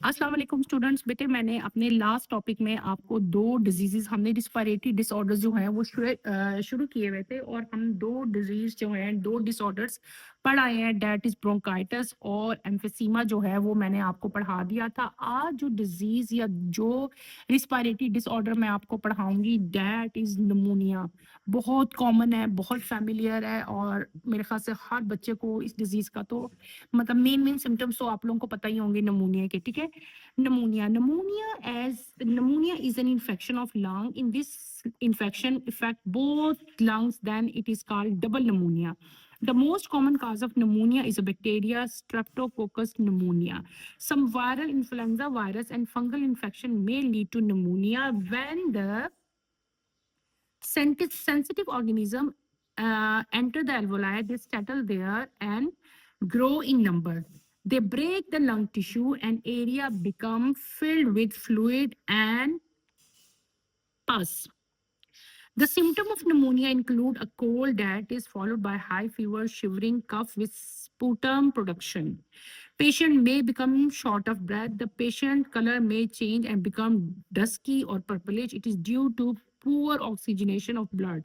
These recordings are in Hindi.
अस्सलाम वालेकुम स्टूडेंट्स। बेटे मैंने अपने लास्ट टॉपिक में आपको दो डिजीजेस हमने रिस्पायरेटरी डिसऑर्डर्स जो हैं वो शुरू किए हुए थे और हम दो डिजीज जो हैं दो डिसऑर्डर्स पढ़ाए हैं, डेट इज ब्रोंकाइटिस और एम्फीसीमा जो है वो मैंने आपको पढ़ा दिया था। आज जो डिजीज या जो रिस्पायरेटरी डिसऑर्डर मैं आपको पढ़ाऊंगी डेट इज निमोनिया। बहुत कॉमन है, बहुत फैमिलियर है और मेरे ख्याल से हर बच्चे को इस डिजीज का तो मतलब मेन सिम्टम्स तो आप लोगों को पता ही होंगे निमोनिया के, ठीक है। Pneumonia is an infection of lung. In this infection affect both lungs, then it is called double pneumonia. The most common cause of pneumonia is a bacteria Streptococcus pneumonia. Some viral influenza virus and fungal infection may lead to pneumonia when the sensitive organism enter the alveoli. They settle there and grow in number. They break the lung tissue and area become filled with fluid and pus. The symptom of pneumonia include a cold that is followed by high fever, shivering, cough with sputum production. Patient may become short of breath. The patient color may change and become dusky or purplish. It is due to poor oxygenation of blood.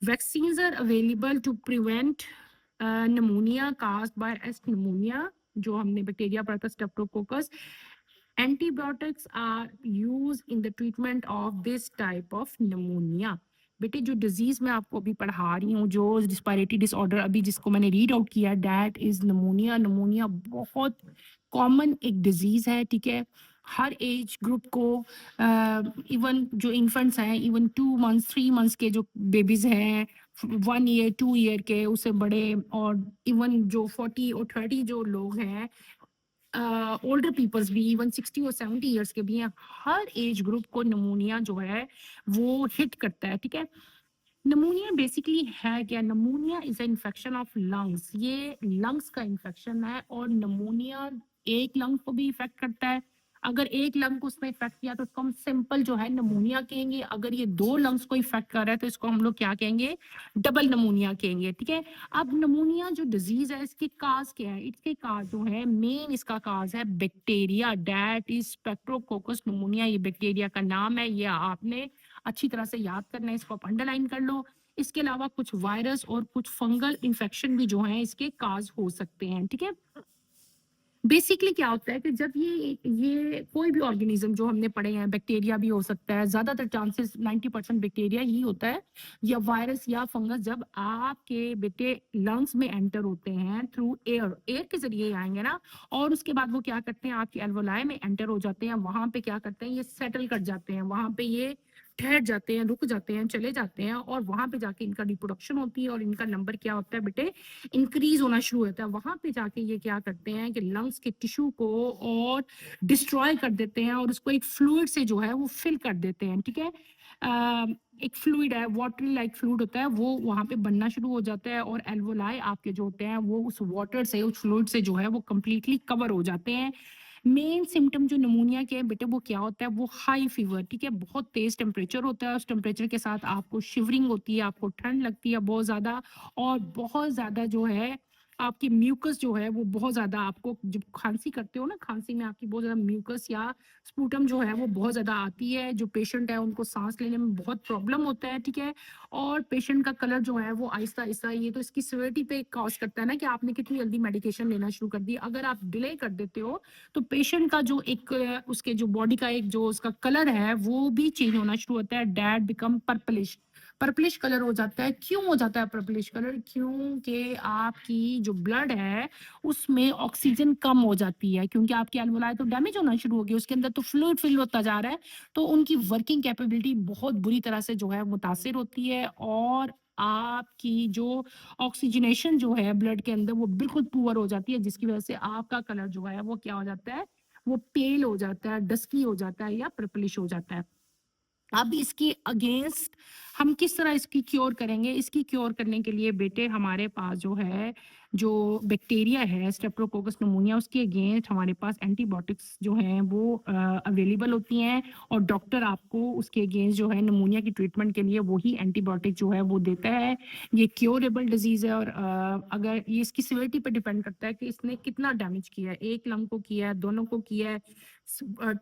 Vaccines are available to prevent pneumonia caused by S pneumonia, जो हमने बैक्टीरिया पढ़ा था streptococcus. Antibiotics are used in the treatment of this type of pneumonia. बेटे जो डिजीज मैं आपको अभी पढ़ा रही हूँ, जो रिस्पायरेटरी डिसऑर्डर अभी जिसको मैंने रीड आउट किया, दैट इज निमोनिया. निमोनिया बहुत कॉमन एक डिजीज है, ठीक है। हर एज ग्रुप को, इवन जो इन्फेंट्स हैं, इवन 2 मंथ्स 3 मंथ्स के जो बेबीज हैं, 1 ईयर 2 ईयर के, उससे बड़े, और इवन जो 40 और 30 जो लोग हैं, ओल्डर पीपल्स भी, इवन 60 और 70 ईयर्स के भी हैं, हर एज ग्रुप को निमोनिया जो है वो हिट करता है, ठीक है। निमोनिया बेसिकली है क्या? Pneumonia is infection of lungs. ये लंग्स का इन्फेक्शन है और निमोनिया एक लंग को भी इफेक्ट करता है. अगर एक लंग को उसमें इफेक्ट किया तो उसको हम सिंपल जो है निमोनिया कहेंगे. अगर ये दो लंग्स को इफेक्ट कर रहा है तो इसको हम लोग क्या कहेंगे? डबल निमोनिया कहेंगे, ठीक है। अब निमोनिया जो डिजीज है, इसकी काज क्या है? इसके काज जो है, मेन इसका काज है bacteria, that is streptococcus pneumonia. ये बैक्टीरिया का नाम है, ये आपने अच्छी तरह से याद करना है, इसको आप अंडरलाइन कर लो. इसके अलावा कुछ वायरस और कुछ फंगल इन्फेक्शन भी जो है इसके काज हो सकते हैं, ठीक है। बेसिकली क्या होता है कि जब ये कोई भी ऑर्गेनिज्म जो हमने पढ़े हैं, बैक्टीरिया भी हो सकता है, ज्यादातर चांसेस 90% बैक्टीरिया ही होता है, या वायरस या फंगस, जब आपके बेटे लंग्स में एंटर होते हैं थ्रू एयर, एयर के जरिए आएंगे ना, और उसके बाद वो क्या करते हैं, आपके एल्वोलाई में एंटर हो जाते हैं. वहां पे क्या करते हैं, ये सेटल कर जाते हैं, वहां पे ये ठहर जाते हैं, रुक जाते हैं, चले जाते हैं, और वहां पे जाके इनका रिप्रोडक्शन होती है और इनका नंबर क्या होता है बेटे, इंक्रीज होना शुरू होता है. वहां पे जाके ये क्या करते हैं कि लंग्स के टिश्यू को और डिस्ट्रॉय कर देते हैं और उसको एक फ्लूइड से जो है वो फिल कर देते हैं, ठीक है। एक फ्लूइड है, वाटरी लाइक फ्लूइड होता है, वो वहां पे बनना शुरू हो जाता है और एल्वोलाई आपके जो होते हैं वो उस वाटर से, उस फ्लूइड से जो है वो कंप्लीटली कवर हो जाते हैं. मेन सिम्टम जो निमोनिया के हैं बेटे वो क्या होता है, वो हाई फीवर, ठीक है, बहुत तेज टेम्परेचर होता है. उस टेम्परेचर के साथ आपको शिवरिंग होती है, आपको ठंड लगती है बहुत ज्यादा, और बहुत ज्यादा जो है आपकी म्यूकस जो है वो बहुत ज्यादा, आपको जब खांसी करते हो ना, खांसी में आपकी बहुत ज्यादा म्यूकस या स्पूटम जो है वो बहुत ज्यादा आती है. जो पेशेंट है उनको सांस लेने में बहुत प्रॉब्लम होता है, ठीक है, और पेशेंट का कलर जो है वो आहिस्ता आहिस्ता, ये तो इसकी सिवियरिटी पे कॉज करता है ना कि आपने कितनी जल्दी मेडिकेशन लेना शुरू कर दी. अगर आप डिले कर देते हो तो पेशेंट का जो एक उसके जो बॉडी का एक जो उसका कलर है वो भी चेंज होना शुरू होता है. Dead become purplish, purplish colour हो जाता है. क्यों हो जाता है पर्पलिश कलर? क्योंकि आपकी जो ब्लड है उसमें ऑक्सीजन कम हो जाती है, क्योंकि आपकी एल्वोलाई तो डैमेज होना शुरू हो गई, उसके अंदर तो फ्लूइड फिल होता जा रहा है, तो उनकी वर्किंग कैपेबिलिटी बहुत बुरी तरह से जो है मुतासिर होती है, और आपकी जो ऑक्सीजनेशन जो है ब्लड के अंदर वो बिल्कुल पुअर हो जाती है, जिसकी वजह से आपका कलर जो है वो क्या हो जाता है, वो पेल हो जाता है, डस्की हो जाता है या पर्पलिश हो जाता है. अब इसकी अगेंस्ट हम किस तरह इसकी क्योर करेंगे? इसकी क्योर करने के लिए बेटे हमारे पास जो है जो बैक्टीरिया है स्ट्रेप्टोकोकस निमोनिया, उसके अगेंस्ट हमारे पास एंटीबायोटिक्स जो हैं वो अवेलेबल होती हैं, और डॉक्टर आपको उसके अगेंस्ट जो है निमोनिया की ट्रीटमेंट के लिए वही एंटीबायोटिक जो है वो देता है। ये क्योरेबल डिजीज है, और अगर ये इसकी सिवियरिटी पे डिपेंड करता है कि इसने कितना डैमेज किया है, एक लंग को किया है, दोनों को किया है,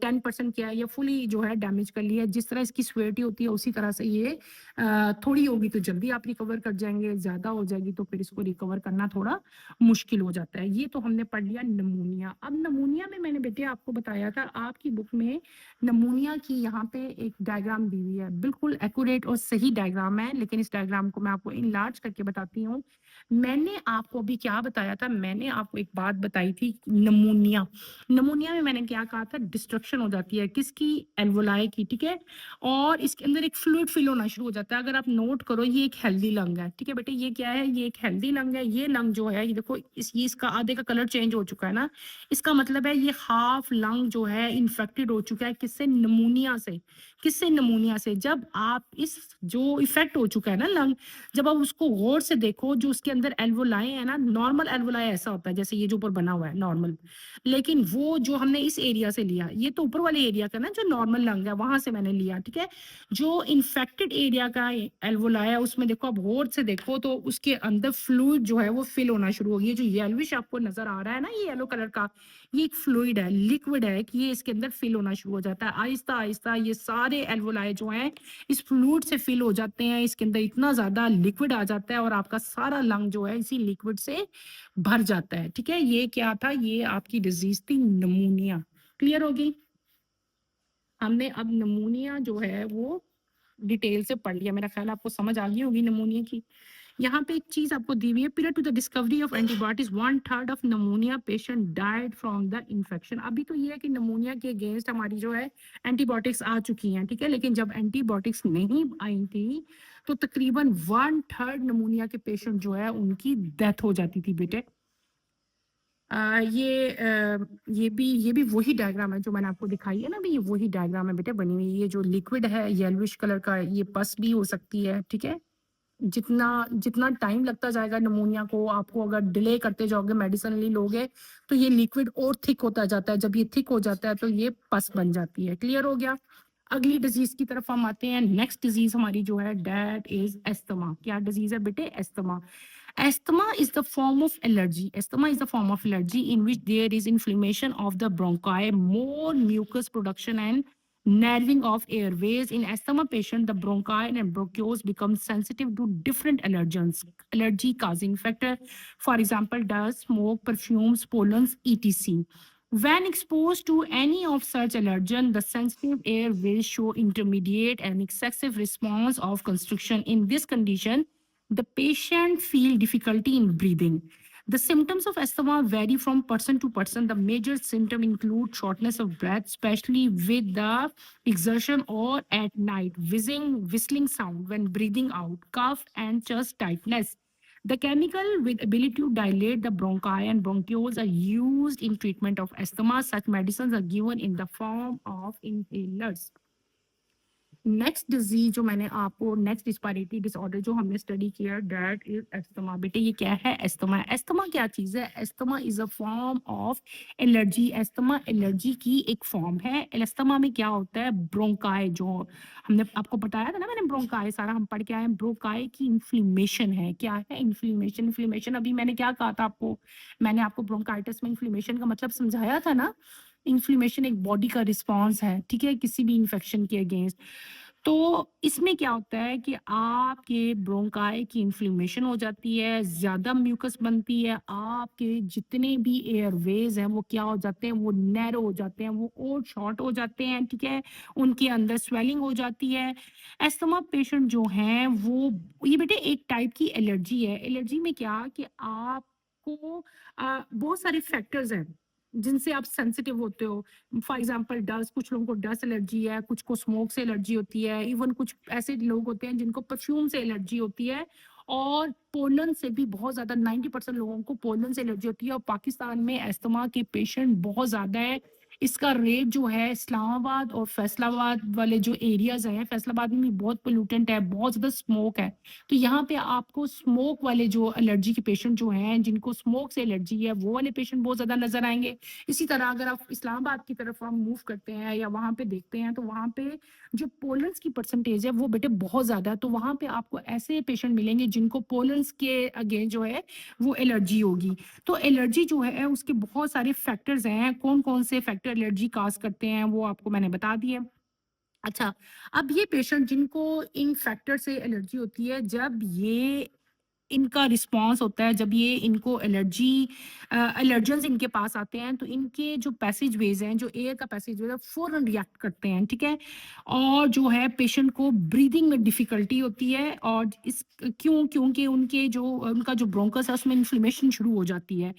10% किया है, या फुली जो है डैमेज कर लिया है। जिस तरह इसकी सिवियरिटी होती है उसी तरह से ये थोड़ी होगी तो जल्दी आप रिकवर कर जाएंगे, ज्यादा हो जाएगी तो फिर इसको रिकवर करना थोड़ा मुश्किल हो जाता है। ये तो हमने पढ़ लिया नमूनिया। अब नमूनिया में मैंने बेटे आपको बताया था आपकी बुक में नमूनिया की यहाँ पे एक डायग्राम दी हुई है, बिल्कुल एक्यूरेट और सही डायग्राम है, लेकिन इस डायग्राम को मैं आपको इनलार्ज करके बताती हूँ। मैंने आपको अभी क्या बताया था, मैंने आपको एक बात बताई थी, नमूनिया। नमूनिया में मैंने क्या कहा था, डिस्ट्रक्शन हो जाती है किसकी, एल्वोलाई की, ठीक है, और इसके अंदर एक फ्लूइड फिल होना शुरू हो जाता है। अगर आप नोट करो ये एक हेल्दी लंग है, ठीक है बेटे, ये क्या है, ये एक हेल्दी लंग है। ये लंग जो है ये देखो ये इसका आधे का कलर चेंज हो चुका है ना, इसका मतलब है ये हाफ लंग जो है इन्फेक्टेड हो चुका है, किससे, नमूनिया से। किससे, नमूनिया से। जब आप इस जो इफेक्ट हो चुका है ना लंग, जब आप उसको गौर से देखो, जो उसके अंदर एल्वोलाई है ना, नॉर्मल एल्वोलाई ऐसा होता है जैसे ये जो ऊपर बना हुआ है नॉर्मल, लेकिन वो जो हमने इस एरिया से लिया, ये तो ऊपर वाले एरिया का ना जो नॉर्मल लंग है वहां से मैंने लिया, ठीक है। जो इन्फेक्टेड एरिया का एल्वोलाई है उसमें देखो, आप गौर से देखो तो उसके अंदर फ्लूइड जो है वो फिल होना शुरू हो गया। ये जो येलोविश आपको नजर आ रहा है ना, ये येलो कलर का, ये एक फ्लूइड है, लिक्विड है, कि ये इसके अंदर फिल होना शुरू हो जाता है। आहिस्ता आहिस्ता ये सारे एल्वोलाई जो हैं इस फ्लूइड से फिल हो जाते हैं, इसके अंदर इतना ज्यादा लिक्विड आ जाता है और आपका सारा लंग जो है इसी लिक्विड से भर जाता है, ठीक है। ये क्या था, ये आपकी डिजीज थी नमूनिया। क्लियर होगी। हमने अब नमूनिया जो है वो डिटेल से पढ़ लिया, मेरा ख्याल आपको समझ आ गई होगी नमूनिया की। यहाँ पे एक चीज आपको दी हुई है, period to the discovery of antibiotics 1/3 of pneumonia patient died from the infection. अभी तो ये है कि नमूनिया के अगेंस्ट हमारी जो है एंटीबायोटिक्स आ चुकी हैं, ठीक है, लेकिन जब एंटीबायोटिक्स नहीं आई थी तो तकरीबन 1/3 नमूनिया के पेशेंट जो है उनकी डेथ हो जाती थी बेटे। ये भी वही डायग्राम है जो मैंने आपको दिखाई है ना, भी ये वही डायग्राम है बेटे बनी हुई। ये जो लिक्विड है येलोविश कलर का, ये पस भी हो सकती है, ठीक है। जितना जितना टाइम लगता जाएगा नमूनिया को, आपको अगर डिले करते जाओगे मेडिसिन लोगे तो ये लिक्विड और थिक होता जाता है। जब ये थिक हो जाता है तो ये पस बन जाती है। क्लियर हो गया। अगली डिजीज की तरफ हम आते हैं। नेक्स्ट डिजीज हमारी जो है दैट इज एस्थमा। क्या डिजीज है बेटे, asthma. Asthma is the form of allergy. Asthma is the form of allergy in which there is inflammation of the bronchi, more mucus production, and narrowing of airways. In asthma patient, the bronchi and bronchioles become sensitive to different allergens, allergy causing factor. For example, dust, smoke, perfumes, pollens, etc. When exposed to any of such allergen, the sensitive air will show intermediate and excessive response of constriction. In this condition, the patient feel difficulty in breathing. The symptoms of asthma vary from person to person. The major symptom include shortness of breath, especially with the exertion or at night, whistling sound when breathing out, cough and chest tightness. The chemical with ability to dilate the bronchi and bronchioles are used in treatment of asthma. Such medicines are given in the form of inhalers. Next disease जो मैंने आपको, नेक्स्ट रिस्पायरेटरी डिसऑर्डर जो हमने स्टडी किया, दैट इज एस्थमा। बेटे ये क्या है, एस्थमा। एस्थमा क्या चीज है, asthma is a form of allergy. Asthma allergy की एक फॉर्म है। एस्थमा में क्या होता है, ब्रोंकाई, जो हमने आपको बताया था ना मैंने, ब्रोंकाई सारा हम पढ़ के आए हैं। ब्रोंकाई की इन्फ्लेमेशन है। क्या है, इन्फ्लेमेशन। इन्फ्लेमेशन अभी मैंने क्या कहा था आपको, मैंने आपको ब्रोंकाइटिस में इन्फ्लेमेशन का मतलब समझाया था ना। इन्फ्लेमेशन एक बॉडी का रिस्पॉन्स है, ठीक है, किसी भी इन्फेक्शन के अगेंस्ट। तो इसमें क्या होता है कि आपके ब्रोंकाई की इन्फ्लेमेशन हो जाती है, ज्यादा म्यूकस बनती है, आपके जितने भी एयरवेज हैं वो क्या हो जाते हैं, वो नैरो हो जाते हैं, वो और शॉर्ट हो जाते हैं, ठीक है। उनके अंदर स्वेलिंग हो जाती है। एस्थमा पेशेंट जो हैं वो, ये बेटे एक टाइप की एलर्जी है। एलर्जी में क्या कि आपको बहुत सारे फैक्टर्स हैं जिनसे आप सेंसिटिव होते हो। फॉर एग्जाम्पल डस्ट, कुछ लोगों को डस्ट एलर्जी है, कुछ को स्मोक से एलर्जी होती है, इवन कुछ ऐसे लोग होते हैं जिनको परफ्यूम से एलर्जी होती है, और पोलन से भी बहुत ज्यादा, 90% लोगों को पोलन से एलर्जी होती है। और पाकिस्तान में एस्थमा के पेशेंट बहुत ज्यादा है। इसका रेट जो है इस्लामाबाद और फैसलाबाद वाले जो एरियाज़ हैं, फैसलाबाद में भी बहुत पोल्यूटेंट है, बहुत ज़्यादा स्मोक है। तो यहाँ पे आपको स्मोक वाले जो एलर्जी के पेशेंट जो हैं, जिनको स्मोक से एलर्जी है, वो वाले पेशेंट बहुत ज़्यादा नज़र आएँगे। इसी तरह अगर आप इस्लामाबाद की तरफ हम मूव करते हैं या वहाँ पे देखते हैं, तो वहाँ पे जो पोलन्स की परसेंटेज है, वो बेटे बहुत ज़्यादा है। तो वहाँ पे आपको ऐसे पेशेंट मिलेंगे जिनको पोलन्स के अगेंस्ट जो है, वो एलर्जी होगी। तो एलर्जी जो है उसके बहुत सारे फैक्टर्स हैं, कौन-कौन से फैक्टर एलर्जी कॉज़ करते हैं वो आपको मैंने बता दिए। अच्छा, अब ये पेशेंट जिनको इन फैक्टर से एलर्जी होती है, जब ये इनका रिस्पॉन्स होता है, जब ये इनको एलर्जेंस इनके पास आते हैं, तो इनके जो पैसेज वेज हैं, जो एयर का पैसेज वेज है, फ़ौरन रिएक्ट करते हैं, ठीक है? और जो है पेशेंट को ब्रीदिंग में डिफ़िकल्टी होती है और क्योंकि उनका जो ब्रोंकस है उसमें इन्फ्लेमेशन शुरू हो जाती है।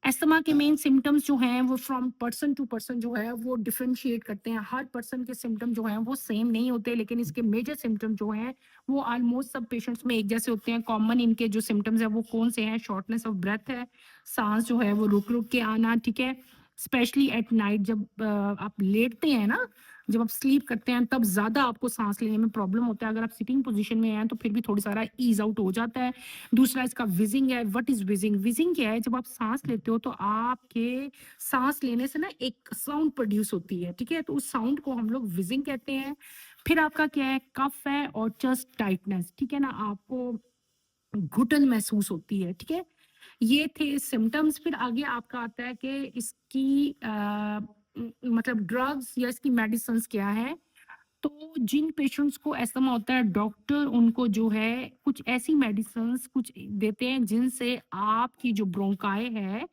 अस्थमा के मेन सिम्पटम्स जो हैं वो फ्रॉम पर्सन टू पर्सन जो है वो डिफरेंशिएट करते हैं। हर पर्सन के सिम्पटम जो हैं वो सेम नहीं होते, लेकिन इसके मेजर सिम्पटम जो हैं वो ऑलमोस्ट सब पेशेंट्स में एक जैसे होते हैं। कॉमन इनके जो सिम्पटम्स हैं वो कौन से हैं? शॉर्टनेस ऑफ ब्रेथ है, सांस जो है वो रुक रुक के आना, ठीक है? स्पेशली एट नाइट जब आप लेटते हैं ना, जब आप स्लीप करते हैं तब ज़्यादा आपको सांस लेने में प्रॉब्लम होता है। अगर आप सिटिंग पोजीशन में हैं तो फिर भी थोड़ी सारा ईज आउट हो जाता है। दूसरा इसका विजिंग है। What is wheezing? विजिंग क्या है? जब आप सांस लेते हो तो आपके सांस लेने से ना एक साउंड प्रोड्यूस होती है, ठीक है? तो उस साउंड को हम लोग विजिंग कहते हैं। फिर आपका क्या है? कफ है और चेस्ट टाइटनेस, ठीक है ना? आपको घुटन महसूस होती है, ठीक है? ये थे सिम्पटम्स। फिर आगे आपका आता है कि इसकी मतलब ड्रग्स या इसकी मेडिसिन्स क्या है। तो जिन पेशेंट्स को अस्थमा होता है, डॉक्टर उनको जो है कुछ ऐसी मेडिसिन्स कुछ देते हैं जिनसे आपकी जो ब्रोंकाई है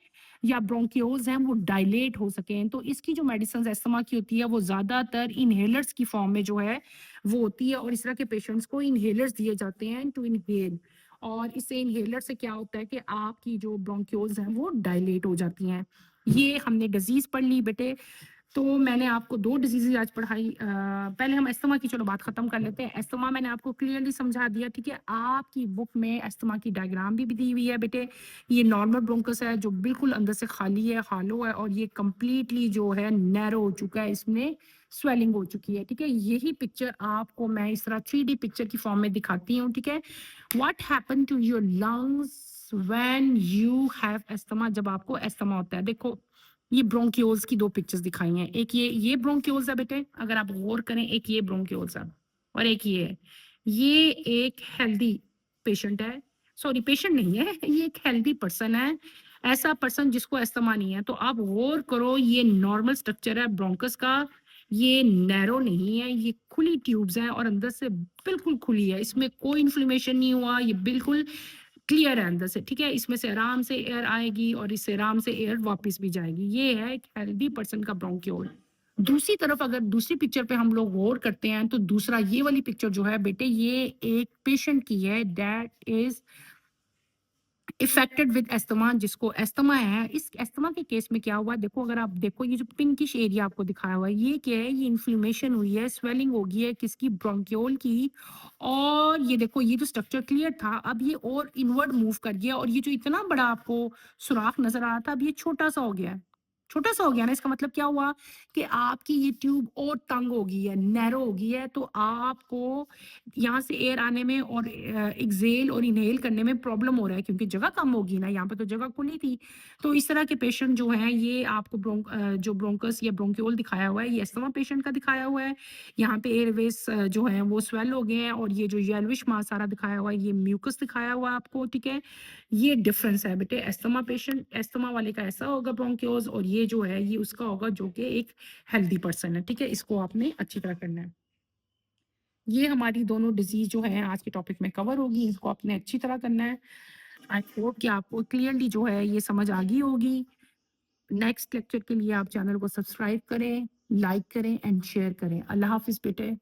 या ब्रोंकियोल्स हैं वो डायलेट हो सकें। तो इसकी जो मेडिसिन्स अस्थमा की होती है वो ज़्यादातर इनहेलर्स की फॉर्म में जो है वो होती है, और इस तरह के पेशेंट्स को इनहेलर्स दिए जाते हैं टू इनहेल। और इससे इनहेलर से क्या होता है कि आपकी जो ब्रोंकियोल्स हैं वो डायलेट हो जाती हैं। ये हमने डिजीज़ पढ़ ली बेटे। तो मैंने आपको 2 डिज़ीज़ेज़ आज पढ़ाई। पहले हम अस्थमा की चलो बात ख़त्म कर लेते हैं। अस्थमा मैंने आपको क्लियरली समझा दिया, ठीक है? आपकी बुक में अस्थमा की डायग्राम भी दी हुई है बेटे। ये नॉर्मल ब्रोंकस है जो बिल्कुल अंदर से खाली है, हॉलो है, और ये कंप्लीटली जो है नैरो हो चुका है, इसमें स्वेलिंग हो चुकी है, ठीक है? यही पिक्चर आपको मैं इस तरह 3D पिक्चर की फॉर्म में दिखाती हूँ, ठीक है? What happen to your lungs when you have asthma? जब आपको अस्थमा होता है। देखो, ये ब्रोंकियोल्स की 2 पिक्चर्स दिखाई हैं। एक ये ब्रोंकियोल्स है बेटे, अगर आप गौर करें, एक ये ब्रोंकियोल्स है और एक ये है। ये एक हेल्दी पेशेंट है, सॉरी पेशेंट नहीं है, ये एक हेल्दी पर्सन है, ऐसा पर्सन जिसको अस्थमा नहीं है। तो आप गौर करो, ये नॉर्मल स्ट्रक्चर है ब्रोंकस का, ये नैरो नहीं है, ये खुली ट्यूब्स हैं और अंदर से बिल्कुल खुली है, इसमें कोई इन्फ्लेमेशन नहीं हुआ, ये बिल्कुल क्लियर है अंदर से, ठीक है? इसमें से आराम से एयर आएगी और इससे आराम से एयर वापस भी जाएगी। ये है एक हेल्दी पर्सन का ब्रोंकियोल। दूसरी तरफ अगर दूसरी पिक्चर पे हम लोग गौर करते हैं तो दूसरा ये वाली पिक्चर जो है बेटे, ये एक पेशेंट की है that is affected with asthma, जिसको अस्थमा है। इस अस्थमा के केस में क्या हुआ, देखो अगर आप देखो, ये जो पिंकिश एरिया आपको दिखाया हुआ है, ये क्या है? ये इन्फ्लेमेशन हुई है, स्वेलिंग हो गई है किसकी? ब्रोंकियोल की। और ये देखो, ये जो स्ट्रक्चर क्लियर था अब ये और इनवर्ड मूव कर गया, और ये जो इतना बड़ा आपको सुराख नजर आ रहा था अब ये छोटा सा हो गया है। छोटा सा हो गया ना, इसका मतलब क्या हुआ कि आपकी ये ट्यूब और तंग हो गई है, नैरो हो गई है, तो आपको यहाँ से एयर आने में और एक्सेल और इनहेल करने में प्रॉब्लम हो रहा है, क्योंकि जगह कम होगी ना, यहाँ पे तो जगह खुली थी। तो इस तरह के पेशेंट जो हैं, ये आपको जो ब्रोंकस या ब्रोंकियोल दिखाया हुआ है, ये अस्थमा पेशेंट का दिखाया हुआ है। यहाँ पे एयरवेज जो है वो स्वेल हो गए हैं, और ये जो येलोविश मास सारा दिखाया हुआ है, ये म्यूकस दिखाया हुआ है आपको, ठीक है? ये डिफरेंस है बेटे। अस्थमा पेशेंट, अस्थमा वाले का ऐसा होगा ब्रोंकियोल्स, और ये जो है ये उसका होगा जो कि एक हेल्दी पर्सन है, ठीक है? इसको आपने अच्छी तरह करना है। ये हमारी दोनों डिजीज जो है आज के टॉपिक में कवर होगी, इसको आपने अच्छी तरह करना है। आई होप कि आपको क्लियरली जो है ये समझ आ गई होगी। नेक्स्ट लेक्चर के लिए आप चैनल को सब्सक्राइब करें, लाइक करें एंड शेयर करें। अल्लाह हाफिज बेटे।